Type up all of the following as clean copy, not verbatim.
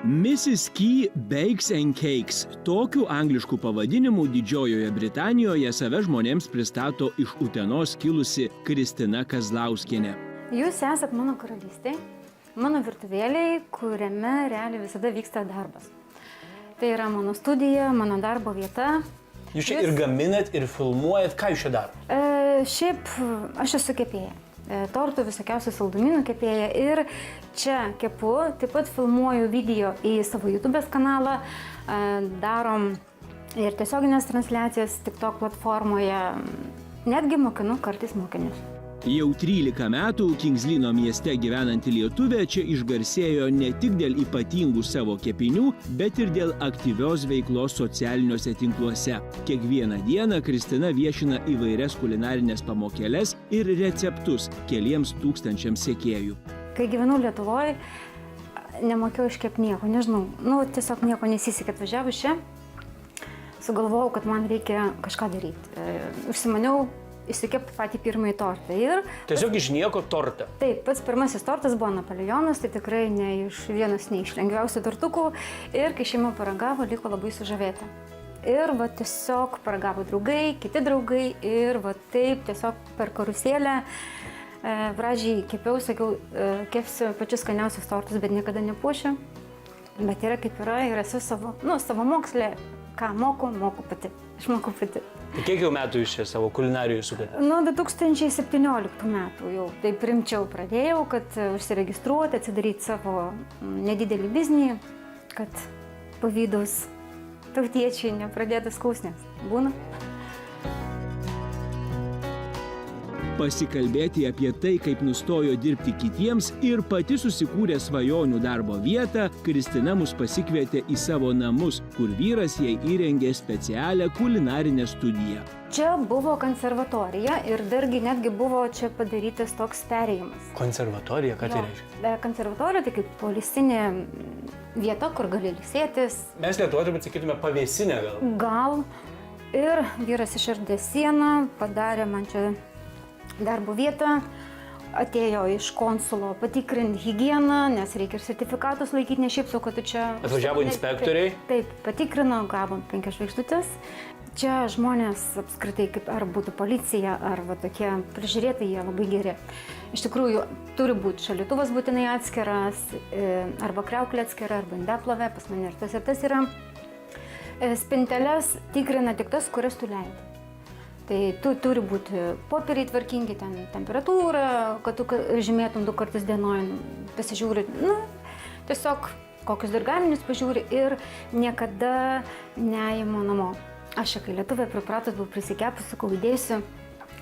Mrs. Key Bakes and Cakes. Tokiu anglišku pavadinimu Didžiojoje Britanijoje save žmonėms pristato iš Utenos kilusi Kristina Kazlauskienė. Jūs esat mano karalystė, mano virtuvėliai, kuriame realiai visada vyksta darbas. Tai yra mano studija, mano darbo vieta. Jūs čia ir gaminat, ir filmuojat, ką jūs čia darote? Šiaip aš esu kepėja. Tortų visokiausių saldumynų kepėja ir čia kepu, taip pat filmuoju video į savo YouTube kanalą, darom ir tiesioginės transliacijas TikTok platformoje, netgi mokinu kartais mokinius. Jau 13 metų Kingslyno mieste gyvenanti lietuvė čia išgarsėjo ne tik dėl ypatingų savo kepinių, bet ir dėl aktyvios veiklos socialiniuose tinkluose. Kiekvieną dieną Kristina viešina įvairias kulinarinės pamokėles ir receptus keliems tūkstančiams sekėjų. Kai gyvenau Lietuvoje, nemokėjau iškep nieko, nežinau, tiesiog nieko nesisekė. Atvažiavus čia, sugalvojau, kad man reikia kažką daryti. Užsimaniau įsikepti patį pirmąjį tortą. Tiesiog iš nieko tortą? Taip, pats pirmasis tortas buvo Napoleonas, tai tikrai vienas iš lengviausių tortukų. Ir kai šeima paragavo, liko labai sužavėta. Ir tiesiog paragavo draugai, kiti draugai ir taip tiesiog per karusėlę vražiai kepiau, sakiau, kepsiu pačius skaniausius tortus, bet niekada nepuošiu. Bet yra kaip yra ir esu savo mokslė, ką moku pati. Aš moku pati. Tai kiek jau metų jūs čia savo kulinarijų sukate? Nuo 2017 metų jau taip rimčiau pradėjau, kad užsiregistruoti, atsidaryti savo nedidelį biznį, kad pavydus tautiečiai nepradėtų skausnės. Būna. Pasikalbėti apie tai, kaip nustojo dirbti kitiems ir pati susikūrė svajonių darbo vietą, Kristina mus pasikvietė į savo namus, kur vyras jai įrengė specialią kulinarinę studiją. Čia buvo konservatorija ir dargi netgi buvo čia padarytas toks perėjimas. Konservatorija? Ką tai reiškia? Konservatorija tai kaip poilsinė vieta, kur gali ilsėtis. Mes Lietuvoje turbūt sakytume pavėsinę gal. Gal. Ir vyras išardė sieną, padarė man čia darbo vietą, atėjo iš konsulo patikrinti higieną, nes reikia ir sertifikatus laikyti, ne šiaip sau, kad tu čia... Atvažiavo inspektoriai? Taip, patikrino, gavom 5 žvaigždutes. Čia žmonės apskritai, kaip ar būtų policija, ar tokie prižiūrėtai, jie labai geri. Iš tikrųjų, turi būti šaldytuvas būtinai atskiras, arba kriauklė atskira, arba indaplovė, pas mane ir tas yra. Spinteles tikrina tik tas, kurias tu leidi. Tai turi būti popieriai tvarkingi, ten temperatūra, kad tu žymėtum 2 kartus dienoj, pasižiūri, tiesiog kokius dar gaminius pažiūri ir niekada neįmu namo. Aš kai lietuvė pripratus buvau prisikepus, sakau, įdėsiu.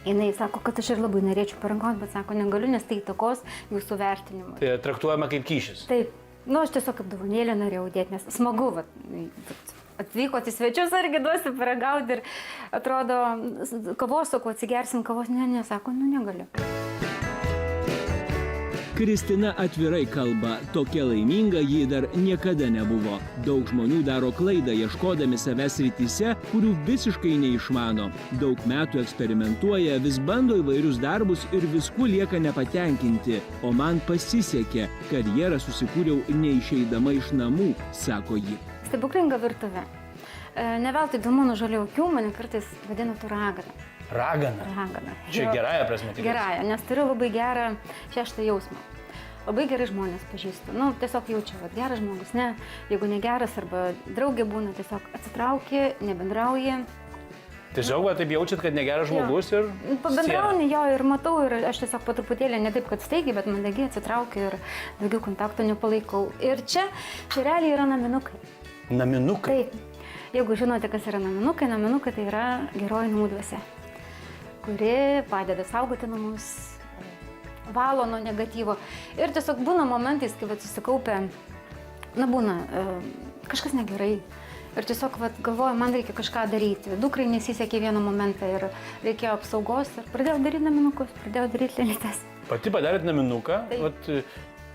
Jinai sako, kad aš ir labai norėčiau parangauti, bet sako, negaliu, nes tai įtakos jūsų vertinimui. Tai traktuojama kaip kyšis? Taip, aš tiesiog kaip dovanėlę norėjau dėti, nes smagu, atvykote į svečius, argi duosi paragauti ir atrodo, kavos, sakau, atsigersim kavos, ne, sako, negaliu. Kristina atvirai kalba, tokia laiminga ji dar niekada nebuvo. Daug žmonių daro klaidą, ieškodami savęs srityse, kurių visiškai neišmano. Daug metų eksperimentuoja, vis bando įvairius darbus ir viskuo lieka nepatenkinti. O man pasisekė, karjerą susikūriau neišeidama iš namų, sako ji. Stebuklinga virtuvė. Ne veltui dėl mano žalių akių mane kartais vadina tu ragana. Ragana? Ragana. Čia gerąją prasme tik? Gerąją, nes turiu labai gerą šeštą jausmą. Labai gerai žmonės pažįstu. Tiesiog jaučiu, kad geras žmogus, ne. Jeigu negeras arba draugė būna, tiesiog atsitrauki, nebendrauji. Tiesiog taip jaučiat, kad negeras žmogus ir... Pabendrauni jo ir matau ir aš tiesiog po truputėlį, ne taip, kad staigiai, bet mandagiai atsitraukiu ir daugiau kontakto nepalaikau. Ir čia realiai yra naminukai. Naminukai? Taip. Jeigu žinote, kas yra naminukai, naminukai tai yra geroji namų dvasia, kuri padeda saugoti namus, valo nuo negatyvo. Ir tiesiog būna momentais, kai susikaupia, būna kažkas negerai. Ir tiesiog galvoju, man reikia kažką daryti. Dukrai nesisekė vieną momentą ir reikėjo apsaugos ir pradėjau daryti naminukus, pradėjau daryti lėlytes. Pati padarėt naminuką?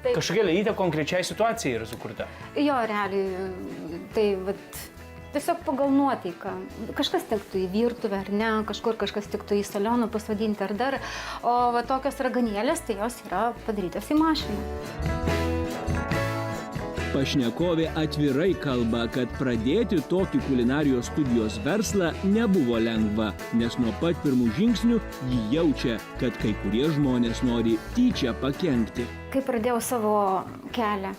Kažkokia lėlytė konkrečiai situacijai yra sukurta? Jo, realiai, tai tiesiog pagal nuotaiką. Kažkas tiktų į virtuvę ar ne, kažkas tiktų į salioną pasodinti ar dar. O tokios raganėlės, tai jos yra padarytos į mašiną. Pašnekovė atvirai kalba, kad pradėti tokį kulinarijos studijos verslą nebuvo lengva, nes nuo pat pirmų žingsnių ji jaučia, kad kai kurie žmonės nori tyčia pakenkti. Kai pradėjau savo kelią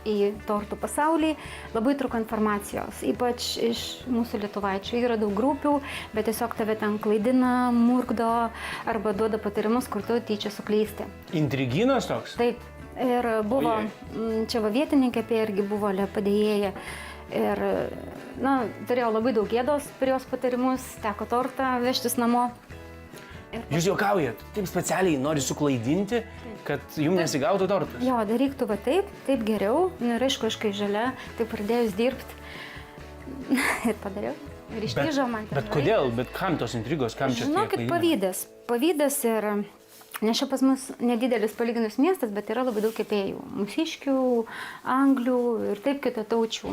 į tortų pasaulį, labai trūko informacijos, ypač iš mūsų lietuvaičių. Yra daug grupių, bet tiesiog tave ten klaidina, murkdo arba duoda patarimus, kur tu tyčia suklysti. Intriginas toks? Taip. Ir buvo, čia va vietininkė apie irgi buvo padėjėja. Ir, turėjau labai daug gėdos per jos patarimus, teko tortą vežtis namo. Jūs juokaujat, taip specialiai nori suklaidinti, kad jums nesigautų tortas? Jo, daryktų va taip geriau. Ir aišku, kai žalia, tai pradėjus dirbti. Ir padariau. Ir ištižo man. Bet kodėl? Bet kam tos intrigos? Kam čia? Žinokit, pavydas. Pavydas ir... Nes čia pas mus nedidelis palyginus miestas, bet yra labai daug kepėjų. Mūsiškių, anglių ir taip kitataučių.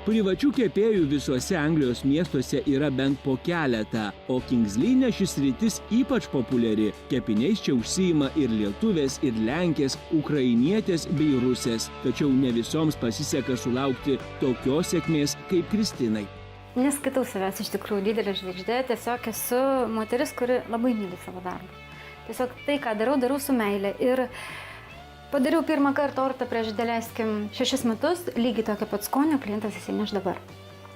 Privačių kepėjų visuose Anglijos miestuose yra bent po keletą, o Kingslyne šis sritis ypač populiari. Kepiniais čia užsiima ir lietuvės, ir lenkės, ukrainietės bei rusės. Tačiau ne visoms pasiseka sulaukti tokios sėkmės kaip Kristinai. Neskaitau savęs iš tikrųjų didelė žvaigždė, tiesiog esu moteris, kuri labai myli savo darbą. Tiesiog tai, ką darau su meile. Ir padariau pirmą kartą tortą prieš daleiskim 6 metus, lygiai tokio pat skonio klientas įsineš dabar.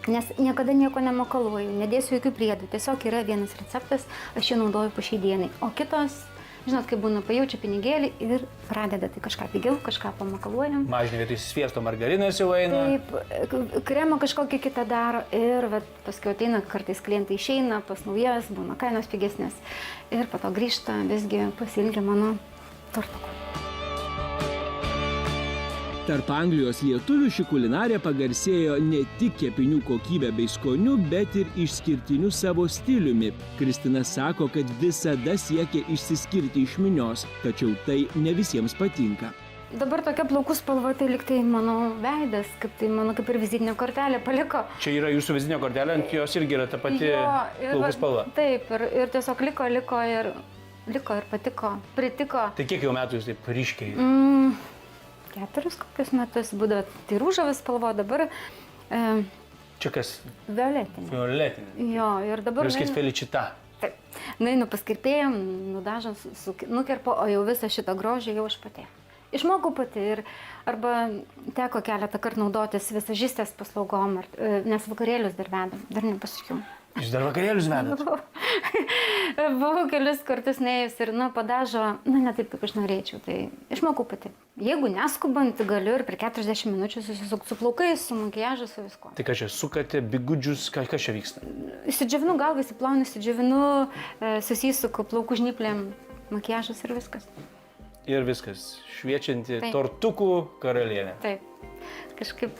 Nes niekada nieko nemakaluoju, nedėsiu jokių priedų, tiesiog yra vienas receptas, aš jį naudoju po šiai dienai. O kitos, žinot, kaip būna, pajaučia pinigėlį ir pradeda tai kažką pigiau, kažką pamakaluojam. Mažinį vietoj sviesto margarinas jau eina. Taip, kremą kažkokį kitą daro ir paskui ateina, kartais klientai išeina pas naujas, būna kainos pigesnės. Ir po to grįžta, visgi pasilgia mano tortuko. Tarp Anglijos lietuvių ši kulinarė pagarsėjo ne tik kepinių kokybę bei skoniu, bet ir išskirtiniu savo stiliumi. Kristina sako, kad visada siekia išsiskirti iš minios, tačiau tai ne visiems patinka. Dabar tokia plaukų spalva, tai liktai mano veidas, kaip ir vizitinė kortelė paliko. Čia yra jūsų vizitinė kortelė, ant jos irgi yra ta pati plaukų spalva. Taip, ir tiesiog liko ir patiko, pritiko. Tai kiek jau metų jūs taip ryškiai? 4 kokius metus būdavo, tai rūžavas spalva, dabar... Čia kas? Violetinė. Violetinė. Jo, ir dabar... Jūs kaip Felicita. Taip. Nueinu pas kirpėjam, nudažom, nukerpo, o jau visą šitą grožį jau aš pati. Išmokau pati ir arba teko keletą kartų naudotis visažistės paslaugom, nes vakarėlius dar vedam, dar nepasakiau. Jūs dar vakarėlius vedat? Buvau kelius kartus neėjus ir, padažo, ne taip, kaip aš norėčiau, tai išmokau pati. Jeigu neskubant, galiu ir per 40 minučių susisukti su plaukais, su makiažu, su viskuo. Tai ką čia, sukate bigudžius, kas čia vyksta? Įsidžiavinu galvą, įsiplaunu, įsidžiavinu, susisuku plaukų žnyplėm, makiažas ir viskas. Ir viskas, šviečianti tortukų karalienė. Taip, kažkaip,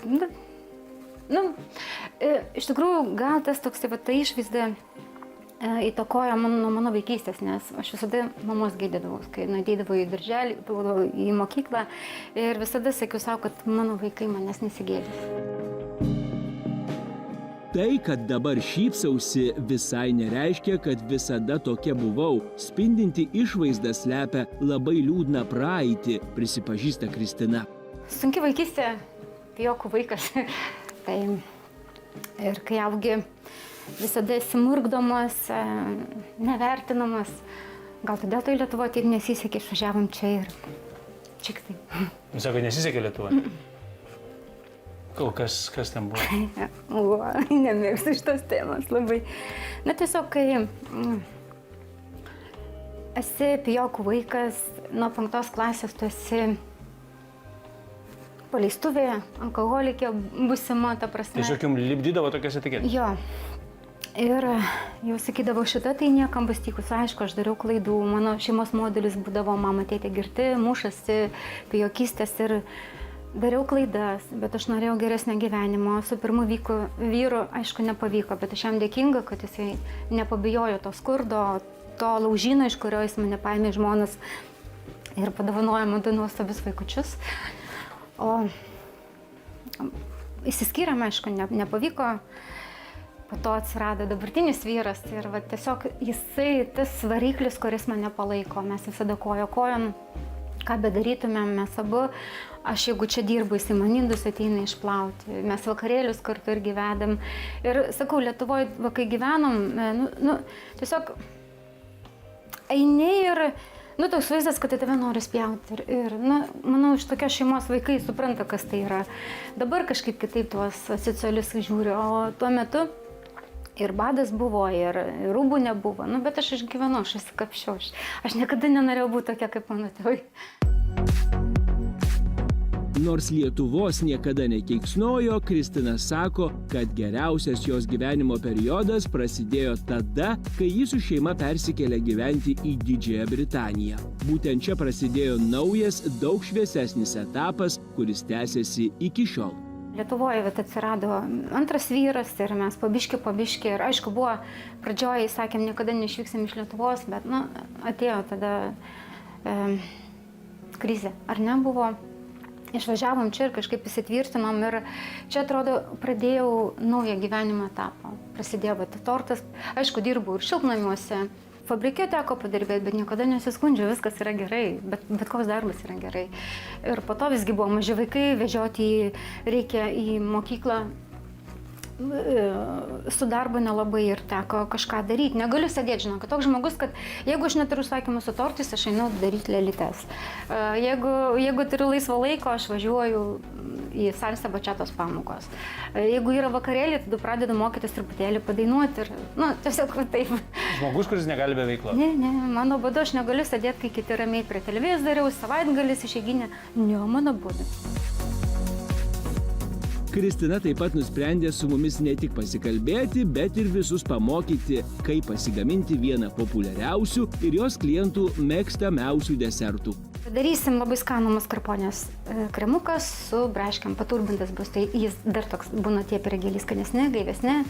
iš tikrųjų, gal tas toks, ta išvaizda įtakojo mano vaikystės, nes aš visada mamos gaidydavau, kai ateidavau į darželį, į mokyklą ir visada sakiau savo, kad mano vaikai manęs nesigėdys. Tai, kad dabar šypsausi, visai nereiškia, kad visada tokia buvau. Spindinti išvaizda slepia labai liūdną praeitį, prisipažįsta Kristina. Sunki vaikystė, pijokų vaikas. Tai ir kai augi visada esi murkdomas, nevertinamas. Gal todėl tai Lietuvoje taip nesisekė, išvažiavom čia ir čik tai. Jūs sako, nesisekė Lietuvoje? Kas ten buvo? Nemėgstu šitos temos labai. Tiesiog, kai esi pijokų vaikas, nuo 5 klasės tu esi paleistuvėje, alkoholikė, būsima, ta prasme. Tiesiog jums lipdydavo tokias etiketės? Jo. Ir jau sakydavau, šitą tai niekam bastykus, aišku, aš dariau klaidų, mano šeimos modelis būdavo mama, tėtė girti, mušasi, pijokystės ir dariau klaidas, bet aš norėjau geresnio gyvenimo. Su pirmu vyru, aišku, nepavyko, bet aš jam dėkinga, kad jisai nepabijojo to skurdo, to laužyno, iš kurio jis mane paėmė žmonas ir padovanojo man 2 nuostabius vaikučius. O įsiskyrėm, aišku, nepavyko, po to atsirado dabartinis vyras ir tiesiog jisai tas variklis, kuris mane palaiko, mes visada kojo kojon ką bedarytumėm, mes abu, aš jeigu čia dirbu, jisai man indus ateina išplauti, mes vakarėlius kartu irgi vedam. Ir sakau, Lietuvoje, kai gyvenom, tiesiog eini ir, toks vaizdas, kad tave nori spjauti. Ir manau, iš tokios šeimos vaikai supranta, kas tai yra. Dabar kažkaip kitaip tuos asocialius žiūriu, o tuo metu ir badas buvo, ir rūbų nebuvo. Bet aš išgyvenau, aš įsikapščiau. Aš niekada nenorėjau būti tokia kaip mano tėvai. Nors Lietuvos niekada nekeiksnojo, Kristina sako, kad geriausias jos gyvenimo periodas prasidėjo tada, kai ji su šeima persikėlė gyventi į Didžiąją Britaniją. Būtent čia prasidėjo naujas, daug šviesesnis etapas, kuris tęsiasi iki šiol. Lietuvoje atsirado antras vyras ir mes pabiški ir aišku buvo, pradžioje sakėm, niekada neišvyksim iš Lietuvos, bet atėjo tada krizė, ar nebuvo? Išvažiavom čia ir kažkaip įsitvirtinom ir čia, atrodo, pradėjau naują gyvenimo etapą. Prasidėjo tortas, aišku, dirbau ir šiltnamiuose, fabrike teko padirbėti, bet niekada nesiskundžiu, viskas yra gerai, bet koks darbas yra gerai. Ir po to visgi buvo maži vaikai, vežioti reikia į mokyklą. Su darbu nelabai ir teko kažką daryti. Negaliu sėdėti, žinau, kad toks žmogus, kad jeigu aš neturiu užsakymų su tortais, aš einu daryti lėlytes. Jeigu turiu laisvo laiko, aš važiuoju į salsa bačiatos pamokos. Jeigu yra vakarėlį, tada pradedu mokytis truputėlį padainuoti ir, tiesiog taip. Žmogus, kuris negali be veiklos. Ne, mano būdu aš negaliu sėdėti, kai kiti ramiai prie televizoriaus, savaitgalis išeiginė. Ne, mano būdu. Kristina taip pat nusprendė su mumis ne tik pasikalbėti, bet ir visus pamokyti, kaip pasigaminti vieną populiariausių ir jos klientų mėgstamiausių desertų. Darysim labai skanų maskarponės kremukas su braškėm, paturbintas bus, tai jis dar toks būna tie pyragėliai skanesni, gaivesni,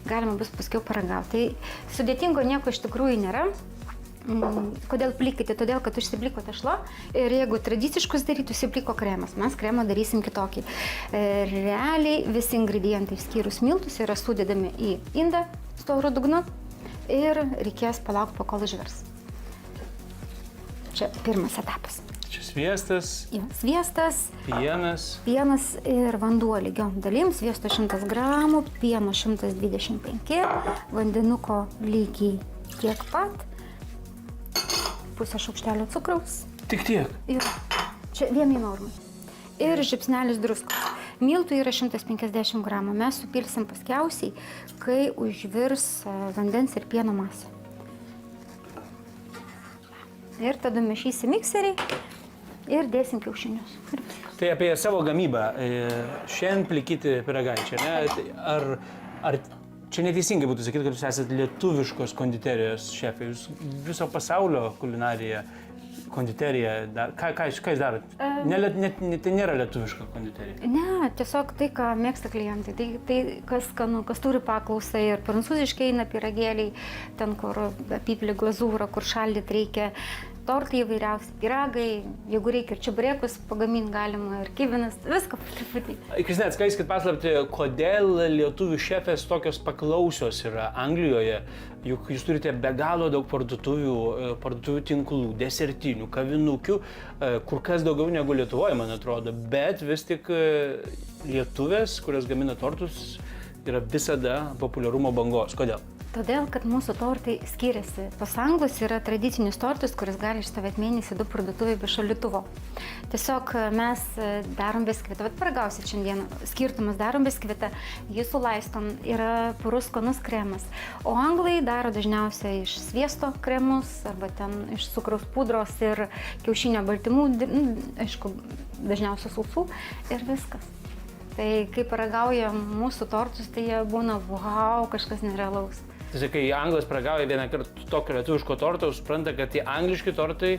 galima bus paskiau paragauti. Tai sudėtingo nieko iš tikrųjų nėra. Kodėl plikite? Todėl, kad užsipliko tešla ir jeigu tradiciškus daryti, užsipliko kremas. Mes kremą darysim kitokį. Realiai visi ingredientai, išskyrus miltus, yra sudedami į indą storu dugnu ir reikės palaukti, pakol išvers. Čia pirmas etapas. Čia sviestas. Sviestas. Pienas ir vanduo lygiom dalim. Sviesto 100 gramų, pieno 125, vandenuko lygiai tiek pat. Pusę šaukštelio cukraus. Tik tiek? Ir čia vieni normai. Ir žipsnelis druskos. Miltų yra 150 gramų. Mes supilsim paskiausiai, kai užvirs vandens ir pieno masė. Ir tada maišysim mikserį ir dėsim kiaušinius. Tai apie savo gamybą. Šiandien plikyti pyragaičiai, ne? Ar čia neteisingai būtų sakyti, kad jūs esate lietuviškos konditerijos šefai, jūs viso pasaulio kulinarija, konditeriją, ką jūs darot? Tai nėra lietuviška konditerija? Ne, tiesiog tai, ką mėgsta klientai, tai kas skanu, kas turi paklausą ir prancūziškai eina pyragėliai, ten kur apipilį glazūrą, kur šaldyt reikia. Tortai įvairiausi, pyragai, jeigu reikia ir čiaburekus pagaminti galima, ir kivinas, viską truputį. Kristina, atskleiskit paslaptį, kodėl lietuvių šefės tokios paklausios yra Anglijoje, juk jūs turite be galo daug parduotuvių tinklų, desertinių, kavinukių, kur kas daugiau negu Lietuvoje, man atrodo, bet vis tik lietuvės, kurios gamina tortus, yra visada populiarumo bangos. Kodėl? Todėl, kad mūsų tortai skiriasi. Pas anglus yra tradicinis tortas, kuris gali išstovėti mėnesį 2 parduotuvėje be šaldytuvo. Tiesiog mes darom biskvitą, paragausit šiandien, skirtumas darom biskvitą, jį sulaistom, yra purus skanus kremas. O anglai daro dažniausiai iš sviesto kremus, arba ten iš cukraus pudros ir kiaušinio baltymų, aišku, dažniausiai sulsų ir viskas. Tai kai paragauja mūsų tortus, tai jie būna, wow, kažkas nerealaus. Tai kai anglas paragauja vieną kartą tokio lietuviško torto, supranta, kad tie angliški tortai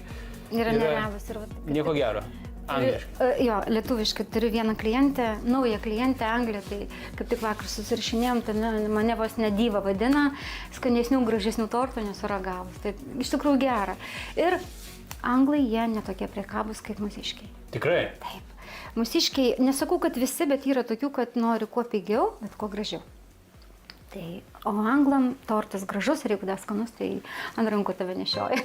yra nerealūs. Nieko gero. Angliški. Jo, lietuviškai turiu vieną klientę, naują klientę Angliją, tai kaip tik vakar susirašinėjom, tai mane vos nedyva vadina, skanesnių, gražesnių tortų nesuragavus. Tai iš tikrųjų gera. Ir anglai, jie netokie priekabūs kaip mūsiškiai. Tikrai? Taip. Mūsiškiai, nesakau, kad visi, bet yra tokių, kad nori kuo pigiau, bet kuo gražiau. Tai, o anglam tortas gražus ir jeigu dar skanus, tai ant rankų tave nešioja.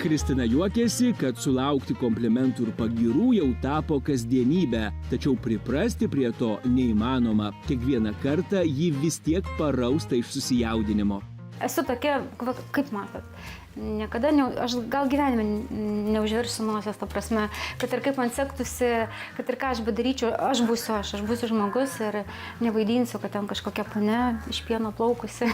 Kristina juokėsi, kad sulaukti komplimentų ir pagyrų jau tapo kasdienybė, tačiau priprasti prie to neįmanoma. Kiekvieną kartą ji vis tiek parausta iš susijaudinimo. Esu tokia, kaip matot, niekada, aš gal gyvenime neužversiu nosies, ta prasme, kad ir kaip man sektųsi, kad ir ką aš bedaryčiau, aš būsiu žmogus ir nevaidinsiu, kad ten kažkokia ponia iš pieno plaukusi.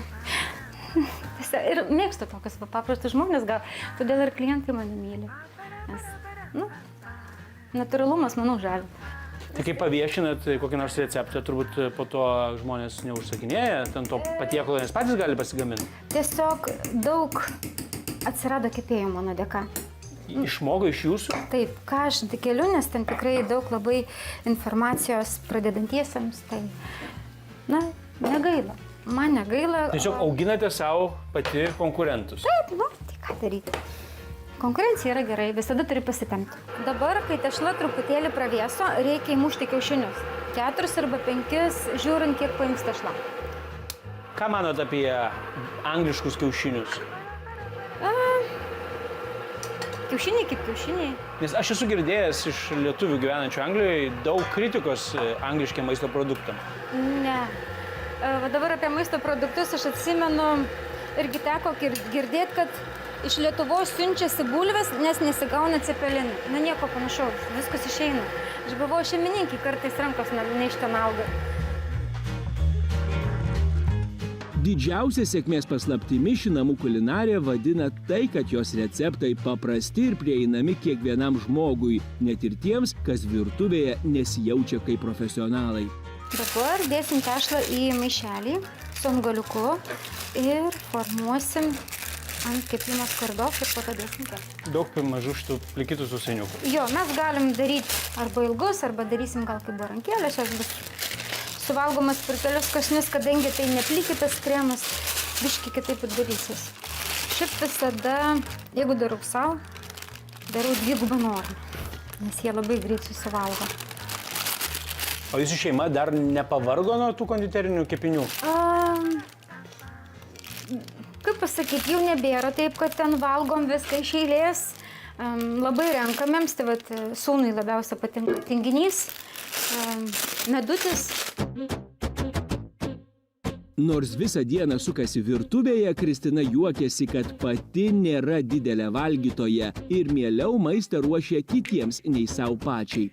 Ir mėgstu tokius paprastus žmonės, gal todėl ir klientai mane myli. Nes, natūralumas, manau, žavi. Tai kaip paviešinat kokį nors receptą, turbūt po to žmonės neužsakinėja, ten to patiekalo, nes patys gali pasigaminti. Tiesiog daug atsirado kepėjų mano dėka. Išmoko iš jūsų? Taip, ką aš keliu, nes ten tikrai daug labai informacijos pradedantiesiems, tai, negaila. Man negaila. Tiesiog auginate savo pati konkurentus. Taip, tai ką daryti. Konkurencija yra gerai, visada turi pasitempti. Dabar, kai tešla truputėlį pravėso, reikia įmušti kiaušinius. 4 arba 5, žiūrint, kiek paims tešla. Ką manot apie angliškus kiaušinius? Kiaušiniai kaip kiaušiniai. Nes aš esu girdėjęs iš lietuvių gyvenančių Anglijoje daug kritikos angliškiem maisto produktam. Ne. Va dabar apie maisto produktus aš atsimenu, irgi teko girdėti, kad iš Lietuvos siunčiasi bulvės, nes nesigauna cepelinų. Nieko panašaus, viskas išeina. Aš galvoju, šeimininkai kartais rankos ne iš ten auga. Didžiausia sėkmės paslaptimi ši namų kulinarė vadina tai, kad jos receptai paprasti ir prieinami kiekvienam žmogui, net ir tiems, kas virtuvėje nesijaučia kaip profesionalai. Dabar dėsim tešlą į maišelį su antgaliuku ir formuosim ant kepimo skardos ir po to dėsim kepti. Daug mažų šitų plikytų sausainiukų. Jo, mes galim daryti arba ilgus, arba darysim gal kaip barankėlės, jos bus suvalgomas per kelius kąsnius, kadangi tai neplikytas kremas, biškį kitaip darysis. Šiaip visada, jeigu darau savo, darau 2 normą, nes jie labai greit susivalgo. O jūsų šeima dar nepavargo nuo tų konditerinių kepinių? Kaip pasakyti, jau nebėra taip, kad ten valgom viską iš eilės. Labai renkamėms, tai vat sūnui labiausia patinka tinginys, medutis. Nors visą dieną sukasi virtuvėje, Kristina juokėsi, kad pati nėra didelė valgytoja ir mieliau maistą ruošia kitiems nei savo pačiai.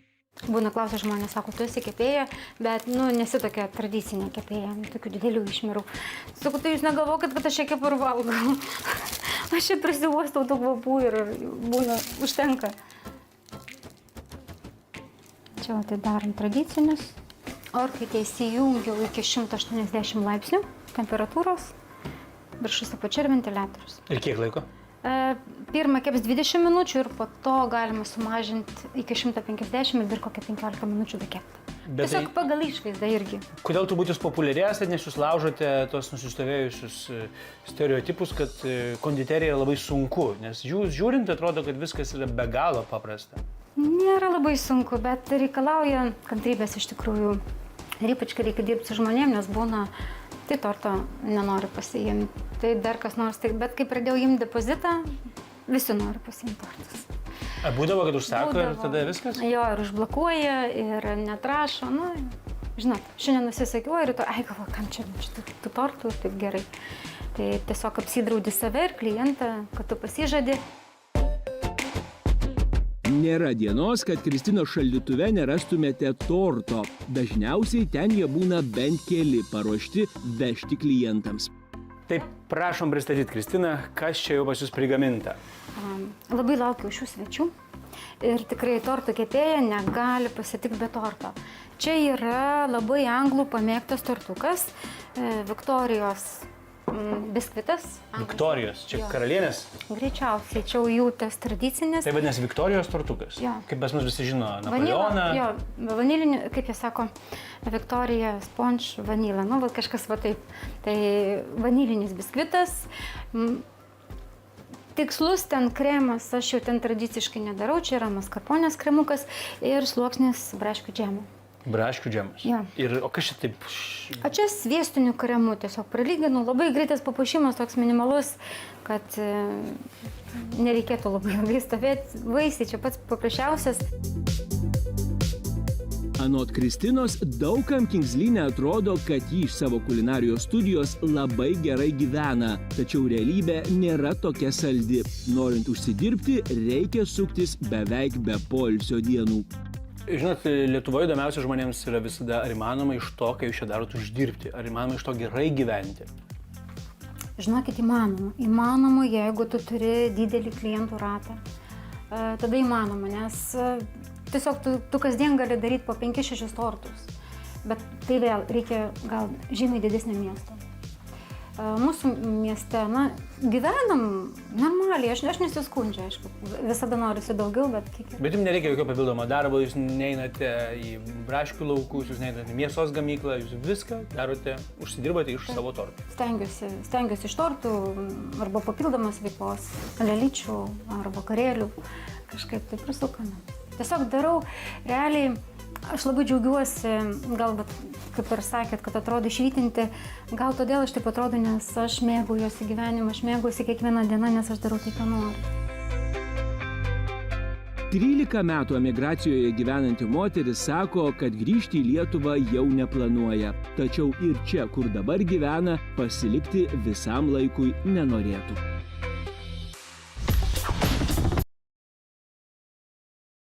Būna klausia žmonės, sako, tu esi kepėja, bet, nesi tokia tradicinė kepėja, tokių didelių išmirų. Sakau, tai jūs negalvokit, kad aš čia kepu ir valgau. Aš čia prisiuostau tų kvapų ir būna, užtenka. Čia tai darom tradicinius. Orkaitę įsijungiau iki 180 laipsnių temperatūros, viršus apačia ir ventiliatorius. Ir kiek laiko? Pirmą keps 20 minučių ir po to galima sumažinti iki 150 ir dar kokią 15 minučių dakepti. Tiesiog pagal išvaizdą irgi. Kodėl turbūt jūs populiarėsite, nes jūs laužote tos nusistovėjusius stereotipus, kad konditerija yra labai sunku, nes jūs žiūrint atrodo, kad viskas yra be galo paprasta. Nėra labai sunku, bet reikalauja kantrybės iš tikrųjų. Ir ypač, kai reikia dirbti su žmonėm, nes būna, tai torto nenori pasiimti, tai dar kas nors, bet kai pradėjau imti depozitą, visi nori pasiimti tortus. Ar būdavo, kad užsako ir tada viskas? Jo, ir užblokuoja, ir netrašo, žinot, šiandien nusisakiau ir rytoj, galvoju, kam čia tų tortų, taip gerai. Tai tiesiog apsidraudi save ir klientą, kad tu pasižadi. Nėra dienos, kad Kristinos šaldytuve nerastumėte torto. Dažniausiai ten jie būna bent keli paruošti vežti klientams. Taip, prašom pristatyti Kristiną, kas čia jau pas jūs prigaminta. Labai laukiu šių svečių ir tikrai tortų kepėja negali pasitikti be torto. Čia yra labai anglų pamėgtas tortukas, Viktorijos biskvitas. Viktorijos, čia karalienės? Greičiausiai, čia jų tas tradicinis. Tai vadinasi Viktorijos tortukas? Jo. Kaip pas mus visi žino, Napoleoną. Jo, vanilinį, kaip jie sako, Viktorija sponge vanilą, kažkas va taip. Tai vanilinis biskvitas. Tikslus ten kremas, aš jau ten tradiciškai nedarau, čia yra maskarponės kremukas ir sluoksnis braškių džemo. Braškių džemas. Jo. O kas čia taip? O čia sviestinių kremų tiesiog prilyginu, labai greitas papuošimas, toks minimalus, kad nereikėtų labai ilgai stovėti. Vaisiai čia pats paprasčiausias. Anot Kristinos, daugam Kingslynė atrodo, kad ji iš savo kulinarijos studijos labai gerai gyvena, tačiau realybė nėra tokia saldi. Norint užsidirbti, reikia suktis beveik be poilsio dienų. Žinot, Lietuvoje įdomiausia žmonėms yra visada, ar įmanoma iš to, kai jūs čia darot, uždirbti, ar įmanoma iš to gerai gyventi. Žinokit, įmanoma. Įmanoma, jeigu tu turi didelį klientų ratą. Tada įmanoma, nes tiesiog tu kasdien gali daryti po 5-6 tortus. Bet tai vėl reikia gal žymiai didesnio miesto. Mūsų mieste, gyvenam normaliai, aš nesiskundžiu, aišku, visada norisi daugiau, bet kiek ir... Bet jums nereikia jokio papildomo darbo, jūs neinate į braškių laukus, jūs neinate į mėsos gamyklą, jūs viską darote, užsidirbate iš savo tortų. Stengiuosi iš tortų arba papildomas veiklos, lėlyčių ar vakarėlių, kažkaip taip prisukame. Tiesiog darau, realiai, aš labai džiaugiuosi, gal, kaip ir sakėt, kad atrodo švytinti, gal todėl aš taip atrodo, nes aš mėgaujuosi gyvenimą, aš mėgaujuosi kiekvieną dieną, nes aš darau tai, ką noriu. 13 metų emigracijoje gyvenanti moteris sako, kad grįžti į Lietuvą jau neplanuoja. Tačiau ir čia, kur dabar gyvena, pasilikti visam laikui nenorėtų.